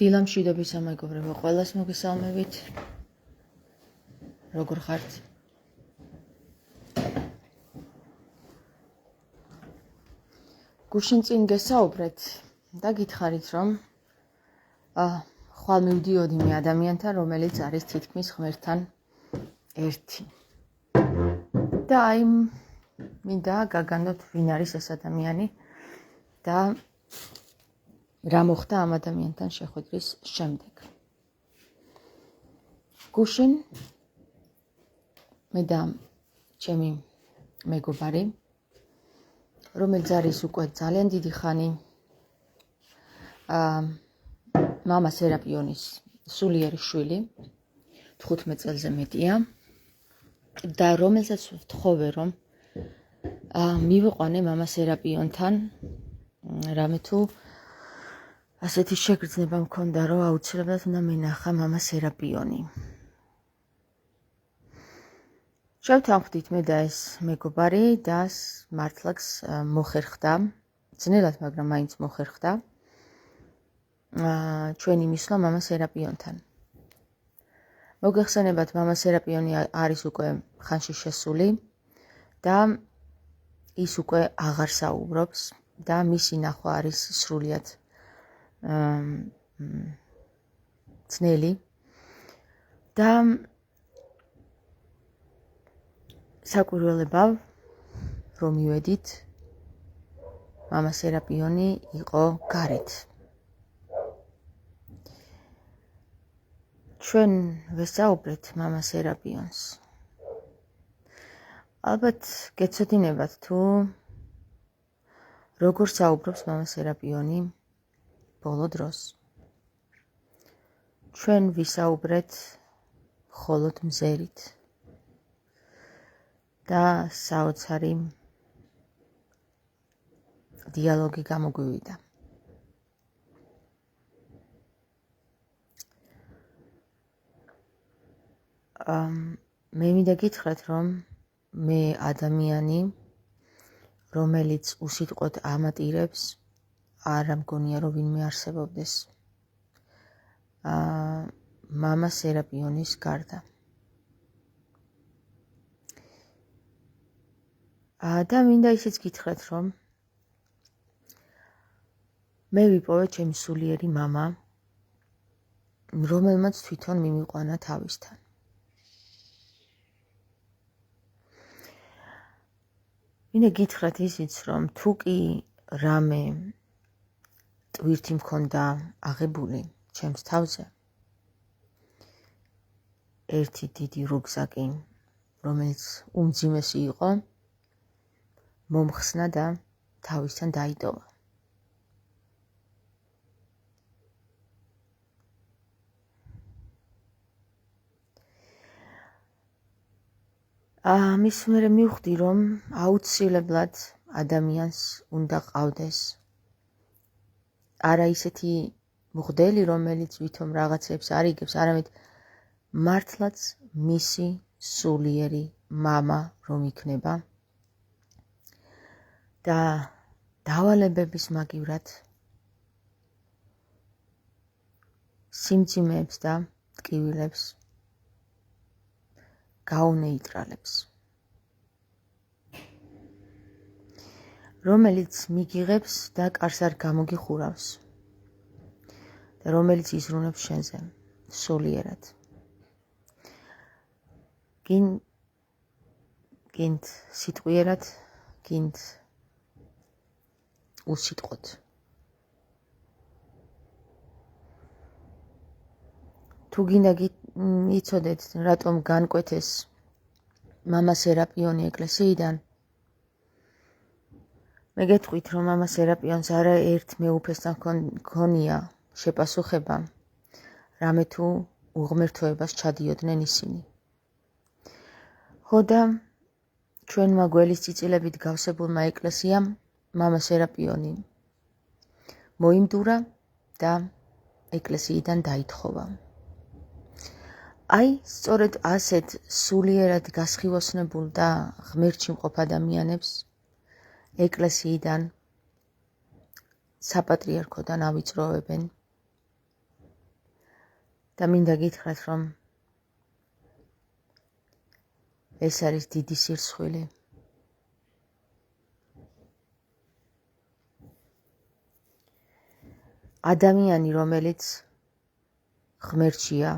დილამშვიდობის მეგობრებო, ყველას მოგესალმებით. როგორ ხართ? გუშინ წინ გესაუბრეთ და გითხარით, რომ ხვალ მივდიოდი მე ადამიანთან, რომელიც არის თითქმის ღმერთთან ერთი. და აი მინდა გაგანოთ, ვინ არის ეს ადამიანი და რა მოხდა ამ ადამიანთან შეხვედრის შემდეგ. გუშინ მე და ჩემი მეგობარი, რომელიც არის უკვე ძალიან დიდი ხანი მამა სერაპიონის სულიერი შვილი, 15 წელზე მეტია და რომელსაც ვთხოვე, რომ მივიყვანე მამა სერაპიონთან, რამე თუ ასეთი შეგრძნება მქონდა, რომ აუცილებლად უნდა მენახა მამა სერაპიონი. შევთანხმდით მე და ეს მეგობარი და მართლაც მოხერხდა, ძნელად, მაგრამ მაინც მოხერხდა ჩვენი მისვლა მამა სერაპიონთან. მოგეხსენებათ, მამა სერაპიონი არის უკვე ხანში შესული და ის უკვე აღარ საუბრობს და მისი ნახვა არის სრულიად ძნელი და საკვირველებავ რომ მივედით, მამა სერაპიონი იყო გარეთ. ჩვენ ვესაუბრეთ მამა სერაპიონს. ალბათ გეცოდინებათ თუ როგორ საუბრობს მამა სერაპიონი ბოლო დროს. ჩვენ ვისაუბრეთ მხოლოდ მზერით და საოცარი დიალოგი გამოგვივიდა. მე მინდა გითხრათ, რომ მე ადამიანი, რომელიც უსიტყვოდ ამატირებს, არ მგონია, რომ ვინმე არსებობდეს მამა სერაპიონის გარდა. და მინდა ისიც გითხრათ, რომ მე ვიპოვე ჩემი სულიერი მამა, რომელმაც თვითონ მიმიყვანა თავისთან. მინდა გითხრათ ისიც, რომ თუ კი რამე ტვირთი მქონდა აღებული ჩემს თავზე, ერთი დიდი რუგზაკი, რომელიც უმძიმესი იყო, მომხსნა და თავისთან დაიტოვა. ამის მერე მივხვდი, რომ აუცილებლად ადამიანს უნდა ყავდეს არა ისეთი მღვდელი, რომელიც ვითომ რაღაცებს არიგებს, არამედ მართლაც მისი სულიერი მამა რომ იქნება და დავალებების მაგივრად სიმძიმეებს და ტკივილებს გაუნეიტრალებს, რომელიც მიგიღებს და კარს არ გამოგიხურავს და რომელიც იზრუნებს შენზე სულიერად. გინდ სიტყვიერად, გინდ უსიტყვოდ. თუ გინდა იცოდეთ, რატომ განკვეთეს მამა სერაპიონი ეკლესიიდან, მე გეტყვით, რომ მამა სერაპიონს არაერთ მეუფესთან ქონია შეპასუხება, რამე თუ უღმერთოებას ჩადიოდნენ ისინი. ხოდა ჩვენმა გველის წიწილებით გავსებულმა ეკლესიამ მამა სერაპიონი მოიმდურა და ეკლესიიდან დაითხოვა. აი, სწორედ ასეთ სულიერად გასხივოსნებულ და ღმერთში მყოფ ადამიანებს ეკლესიიდან, საპატრიარქოდან ავიწროვებენ და მინდა გითხრათ, რომ ეს არის დიდი სირცხვილი. ადამიანი, რომელიც ღმერთშია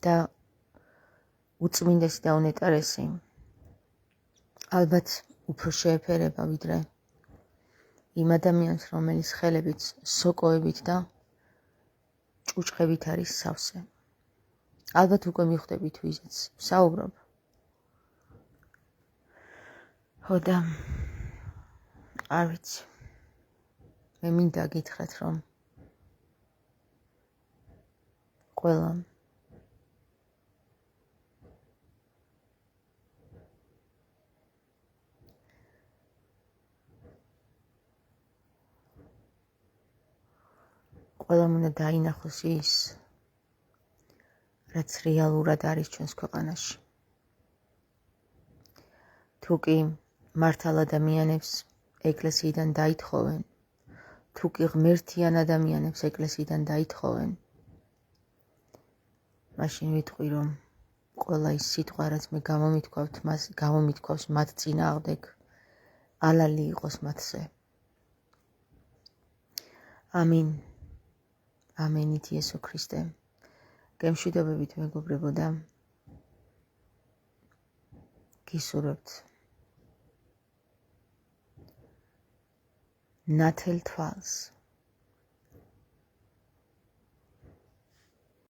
და უწმინდესი და უნეტარესი, ალბათ უფრო შეეფერება ვიდრე იმ ადამიანს, რომელიც ხელებით, სოკოებით და ჭუჭხებით არის სავსე. ალბათ უკვე მიხვდებით ვიზეც ვსაუბრობ. ხო და არ ვიცი. მე მინდა გითხრათ, რომ ყველამ უნდა დაინახოს ის, რაც რეალურად არის ჩვენს ქვეყანაში. თუ კი მართალ ადამიანებს ეკლესიიდან დაითხოვენ, თუ კი ღმერთიან ადამიანებს ეკლესიიდან დაითხოვენ, მაშინ ვიტყვი, რომ ყველა ის სიტყვა, რაც მე გამომითქვავს მათ წინააღმდეგ, ალალი იყოს მათზე. ამინ. ამენით იესო ქრისტე. გემშვიდობებით მეგობრებო და გისურვებთ ნათელ თვალს.